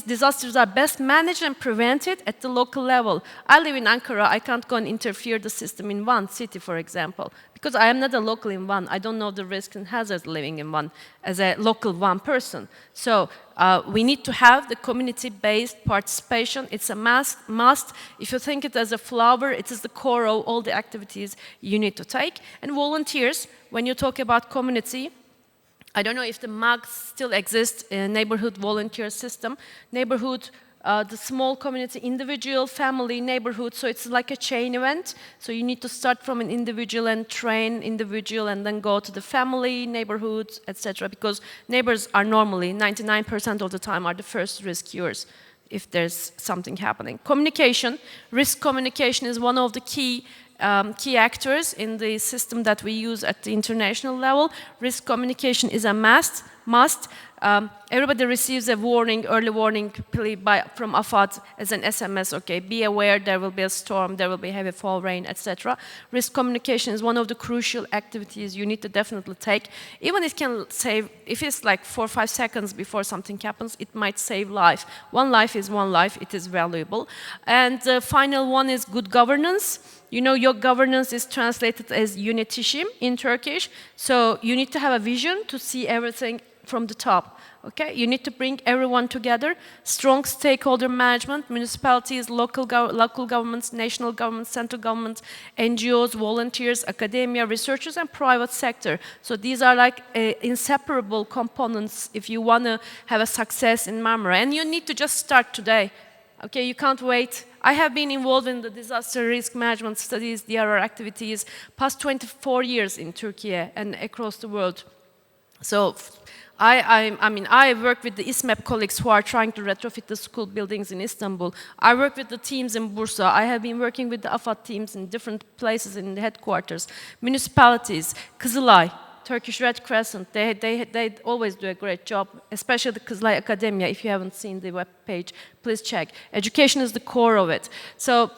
disasters are best managed and prevented at the local level. I live in Ankara, I can't go and interfere the system in one city, for example, because I am not a local in one. I don't know the risks and hazards living in one as a local one person. So we need to have the community-based participation. It's a must. If you think it as a flower, it is the core of all the activities you need to take. And volunteers, when you talk about community, I don't know if the MAG still exists, a neighborhood volunteer system. Neighborhood, the small community, individual, family, neighborhood, so it's like a chain event. So you need to start from an individual and train individual and then go to the family, neighborhoods, etc. Because neighbors are normally, 99% of the time, are the first rescuers if there's something happening. Communication, risk communication is one of the key actors in the system that we use at the international level. Risk communication is a must. Everybody receives a warning, early warning from AFAD as an SMS, okay, be aware there will be a storm, there will be heavy fall, rain, etc. Risk communication is one of the crucial activities you need to definitely take. Even it can save, if it's like 4 or 5 seconds before something happens, it might save life. One life is one life, it is valuable. And the final one is good governance. You know, your governance is translated as yönetişim in Turkish. So you need to have a vision to see everything from the top. Okay, you need to bring everyone together. Strong stakeholder management, municipalities, local governments, national governments, central governments, NGOs, volunteers, academia, researchers, and private sector. So these are like inseparable components if you want to have a success in Marmara. And you need to just start today. Okay, you can't wait. I have been involved in the disaster risk management studies, DRR activities, past 24 years in Turkey and across the world. So I work with the ISMEP colleagues who are trying to retrofit the school buildings in Istanbul. I work with the teams in Bursa. I have been working with the AFAD teams in different places in the headquarters. Municipalities, Kızılay, Turkish Red Crescent, they always do a great job, especially the Kızılay Academia. If you haven't seen the web page, please check. Education is the core of it. So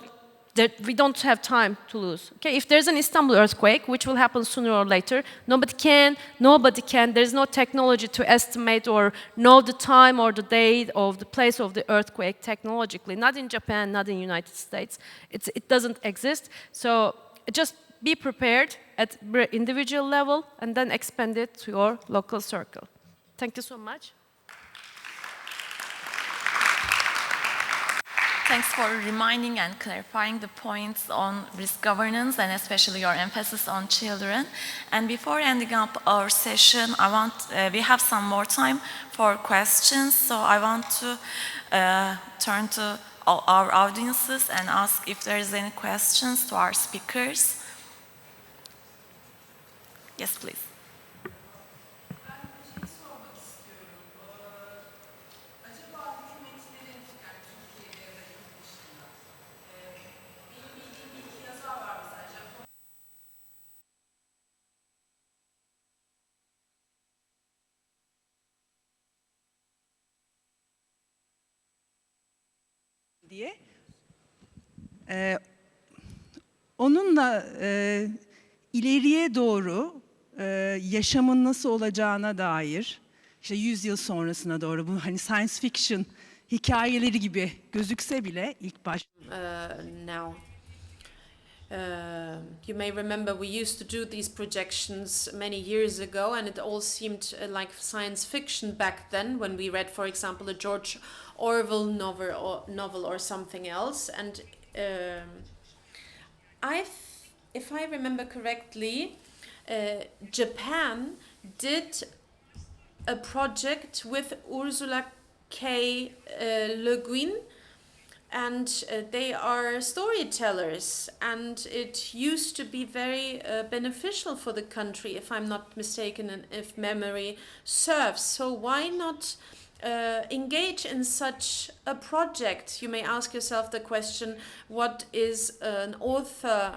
we don't have time to lose. Okay, if there's an Istanbul earthquake, which will happen sooner or later, nobody can, there's no technology to estimate or know the time or the date of the place of the earthquake technologically, not in Japan, not in the United States. It doesn't exist. So just be prepared at individual level and then expand it to your local circle. Thank you so much. Thanks for reminding and clarifying the points on risk governance and especially your emphasis on children. And before ending up our session, we have some more time for questions. So I want to turn to our audiences and ask if there is any questions to our speakers. Yes, please. diye. Onunla ileriye doğru yaşamın nasıl olacağına dair, işte 100 yıl sonrasına doğru, bu hani science fiction hikayeleri gibi gözükse bile ilk baş. Now. You may remember we used to do these projections many years ago, and it all seemed like science fiction back then when we read, for example, a George Orwell novel or something else. And if I remember correctly, Japan did a project with Ursula K. Le Guin, and they are storytellers, and it used to be very beneficial for the country, if I'm not mistaken, and if memory serves. So why not engage in such a project? You may ask yourself the question, what is an author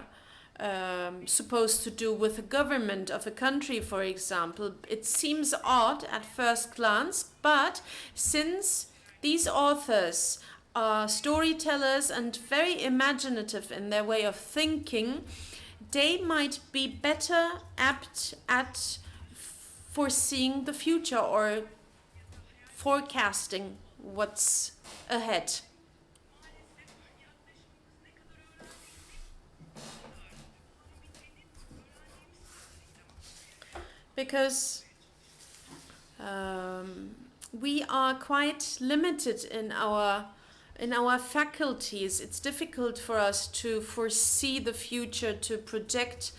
supposed to do with the government of a country, for example? It seems odd at first glance, but since these authors are storytellers and very imaginative in their way of thinking, they might be better apt at foreseeing the future or forecasting what's ahead. Because we are quite limited in our faculties. It's difficult for us to foresee the future, to project,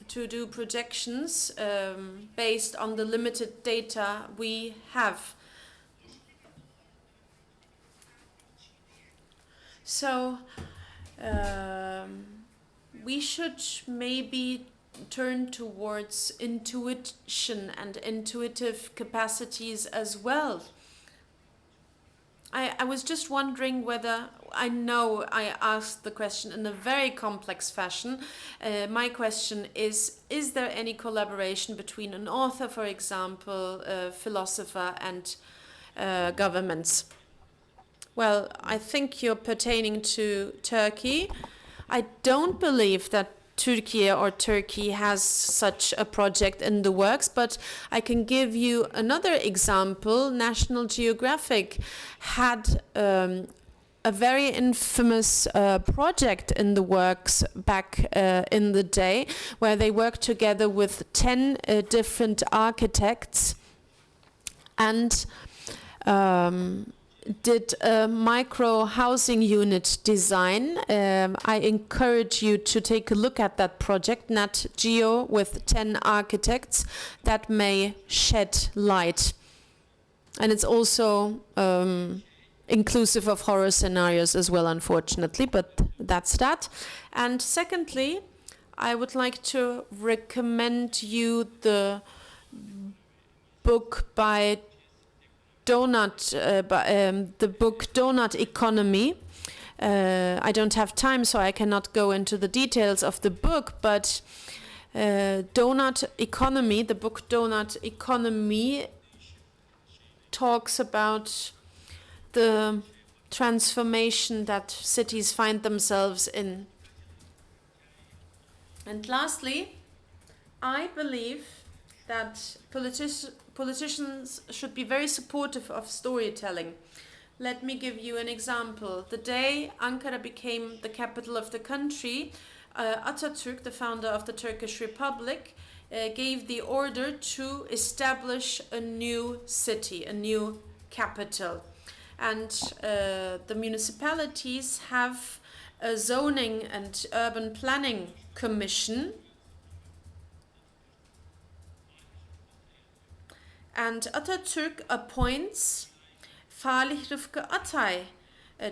to do projections based on the limited data we have. So we should maybe turn towards intuition and intuitive capacities as well. I was just wondering whether, I know I asked the question in a very complex fashion. My question is there any collaboration between an author, for example, a philosopher, and governments? Well, I think you're pertaining to Turkey. I don't believe that Turkey has such a project in the works, but I can give you another example. National Geographic had a very infamous project in the works back in the day, where they worked together with 10 different architects and did a micro housing unit design. I encourage you to take a look at that project, Nat Geo, with 10 architects, that may shed light. And it's also inclusive of horror scenarios as well, unfortunately, but that's that. And secondly, I would like to recommend you the book by the book Donut Economy. I don't have time, so I cannot go into the details of the book, but Donut Economy, the book Donut Economy, talks about the transformation that cities find themselves in. And lastly, I believe that politicians should be very supportive of storytelling. Let me give you an example. The day Ankara became the capital of the country, Atatürk, the founder of the Turkish Republic, gave the order to establish a new city, a new capital. And the municipalities have a zoning and urban planning commission. And Atatürk appoints Falih Rıfkı Atay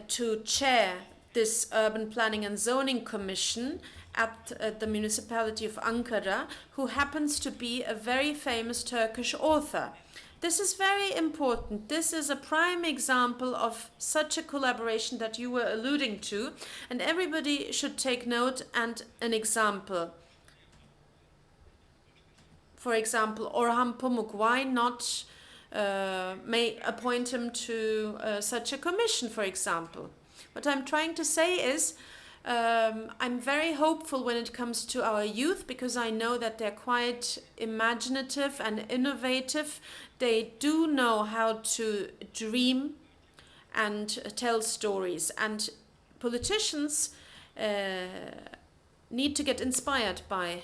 to chair this urban planning and zoning commission at the municipality of Ankara, who happens to be a very famous Turkish author. This is very important. This is a prime example of such a collaboration that you were alluding to, and everybody should take note and an example. For example, Orhan Pamuk, why not may appoint him to such a commission, for example? What I'm trying to say is I'm very hopeful when it comes to our youth, because I know that they're quite imaginative and innovative. They do know how to dream and tell stories. And politicians need to get inspired by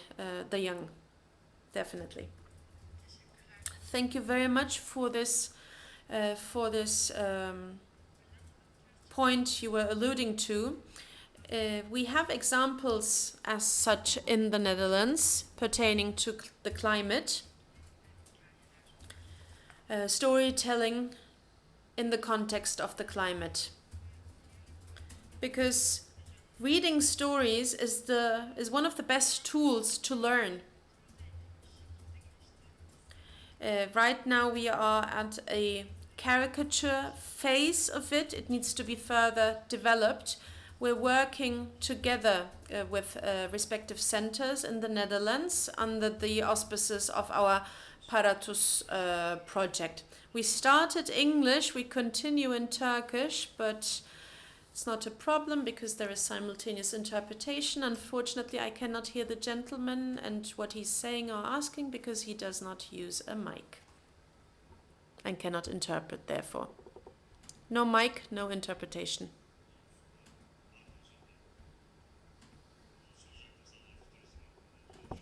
the young. Definitely. Thank you very much for this point you were alluding to. We have examples as such in the Netherlands pertaining to the climate. Storytelling in the context of the climate. Because reading stories is one of the best tools to learn. Right now we are at a caricature phase of it. It needs to be further developed. We're working together with respective centers in the Netherlands under the auspices of our Paratus project. We started English, we continue in Turkish, but it's not a problem because there is simultaneous interpretation. Unfortunately, I cannot hear the gentleman and what he's saying or asking because he does not use a mic. and cannot interpret, therefore. No mic, no interpretation.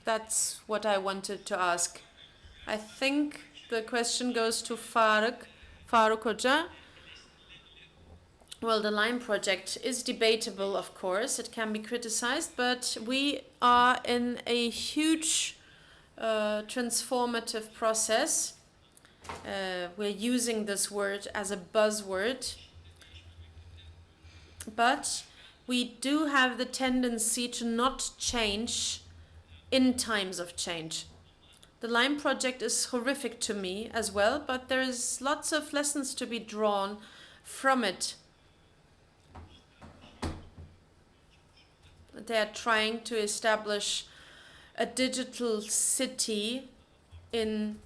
That's what I wanted to ask. I think the question goes to Faruk Hoca. Well, the Lime project is debatable, of course. It can be criticized, but we are in a huge transformative process. We're using this word as a buzzword, but we do have the tendency to not change in times of change. The Lime project is horrific to me as well, but there is lots of lessons to be drawn from it. They are trying to establish a digital city in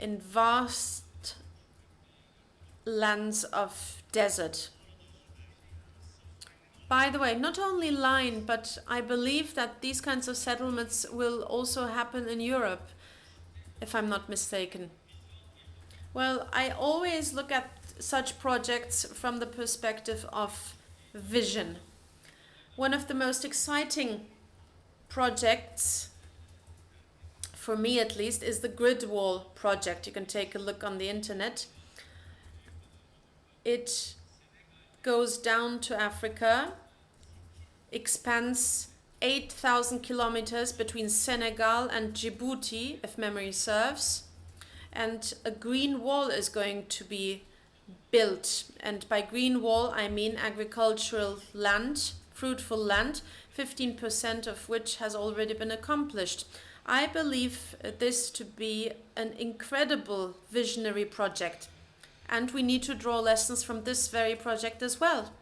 vast lands of desert. By the way, not only Line, but I believe that these kinds of settlements will also happen in Europe, if I'm not mistaken. Well, I always look at such projects from the perspective of vision. One of the most exciting projects, for me at least, is the Grid Wall project. You can take a look on the internet. It goes down to Africa, expands 8,000 kilometers between Senegal and Djibouti, if memory serves, and a green wall is going to be built. And by green wall, I mean agricultural land, fruitful land, 15% of which has already been accomplished. I believe this to be an incredible visionary project, and we need to draw lessons from this very project as well.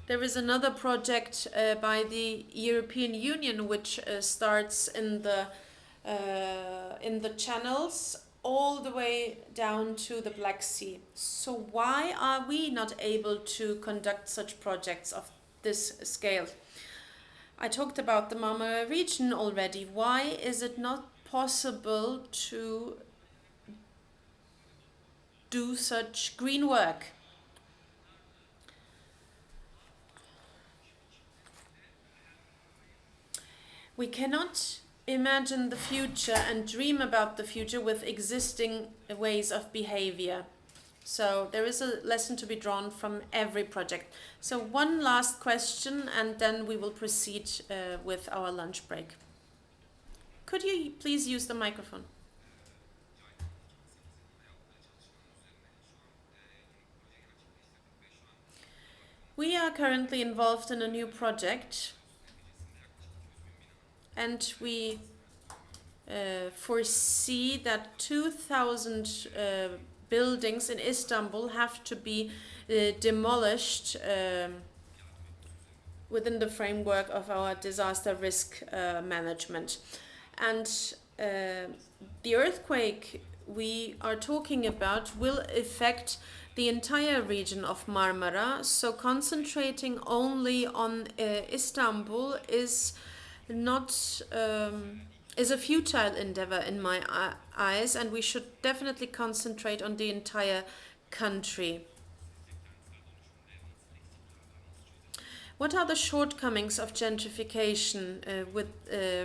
There is another project by the European Union which starts in the channels all the way down to the Black Sea. So why are we not able to conduct such projects of this scale? I talked about the Marmara region already. Why is it not possible to do such green work? We cannot imagine the future and dream about the future with existing ways of behavior. So there is a lesson to be drawn from every project. So one last question, and then we will proceed with our lunch break. Could you please use the microphone? We are currently involved in a new project, and we foresee that 2,000 buildings in Istanbul have to be demolished within the framework of our disaster risk management. And the earthquake we are talking about will affect the entire region of Marmara, so concentrating only on Istanbul is not is a futile endeavor in my eyes, and we should definitely concentrate on the entire country. What are the shortcomings of gentrification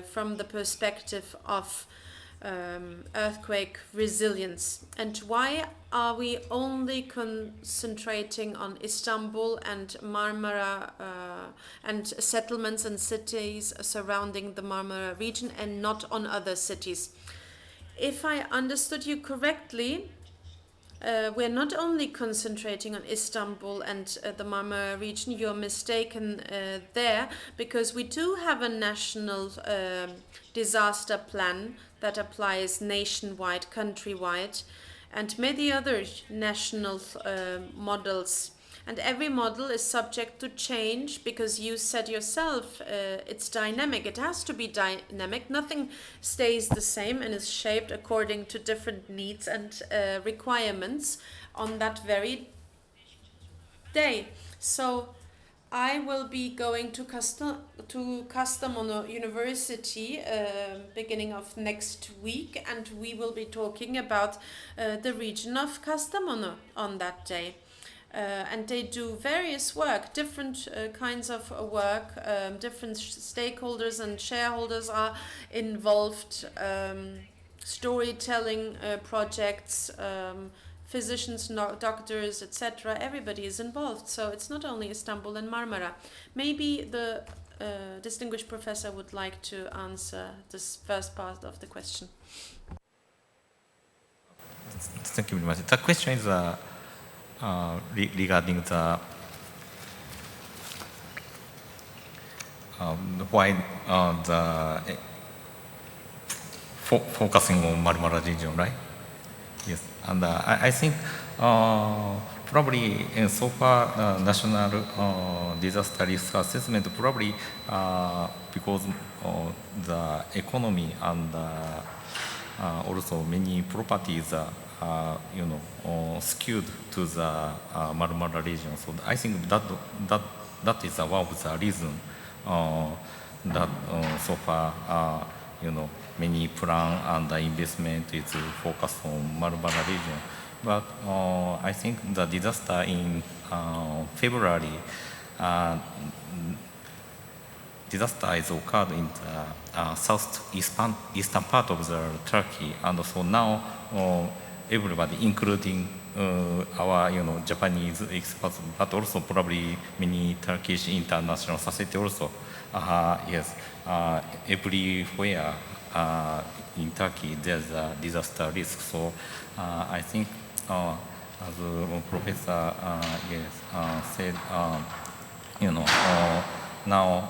from the perspective of earthquake resilience, and why are we only concentrating on Istanbul and Marmara and settlements and cities surrounding the Marmara region and not on other cities? If I understood you correctly, we're not only concentrating on Istanbul and the Marmara region. You're mistaken there, because we do have a national disaster plan that applies nationwide, countrywide, and many other national models. And every model is subject to change, because you said yourself it's dynamic. It has to be dynamic. Nothing stays the same and is shaped according to different needs and requirements on that very day. So I will be going to Kastamonu University beginning of next week, and we will be talking about the region of Kastamonu on that day. And they do various work, different kinds of work, different stakeholders and shareholders are involved, storytelling projects, physicians, doctors, etc. Everybody is involved, so it's not only Istanbul and Marmara. Maybe the distinguished professor would like to answer this first part of the question. Thank you very much. The question is regarding the why the focusing on Marmara region, right? Yes, and I think probably so far national disaster risk assessment probably because the economy and also many properties are skewed to the Marmara region. So I think that is one of the reasons that so far many plan and investment is focused on Marmara region. But I think the disaster in February, disaster is occurred in the southeastern part of the Turkey, and so now everybody, including our Japanese experts, but also probably many Turkish international society also, yes, everywhere in Turkey there's a disaster risk. So I think as Professor said, now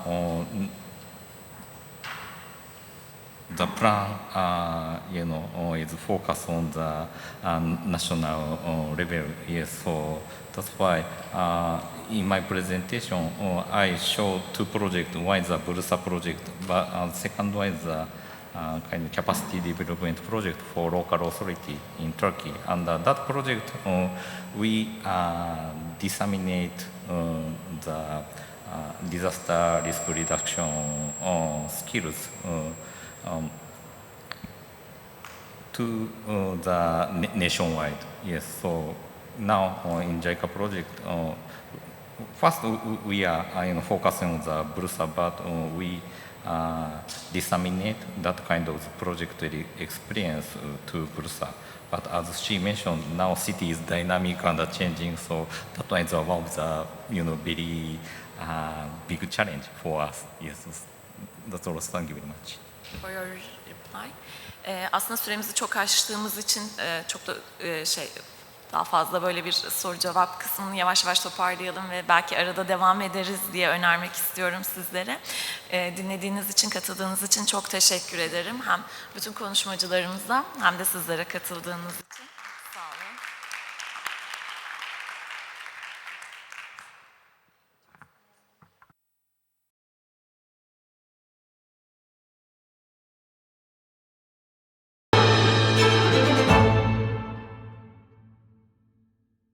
the plan is focused on the national level. Yes, so that's why in my presentation I show two projects. One is the Bursa project, but second one is the kind of capacity development project for local authority in Turkey. And that project we disseminate the disaster risk reduction skills to the nationwide. Yes, so now in JICA project, first we are focusing on the Bursa, but we disseminate that kind of project experience to Bursa. But as she mentioned, now city is dynamic and changing, so that one is one of the very big challenge for us. Yes, that's all. Thank you very much. For your reply. Aslında süremizi çok aştığımız için çok da daha fazla böyle bir soru cevap kısmını yavaş yavaş toparlayalım ve belki arada devam ederiz diye önermek istiyorum sizlere. Dinlediğiniz için, katıldığınız için çok teşekkür ederim. Hem bütün konuşmacılarımıza hem de sizlere katıldığınız için.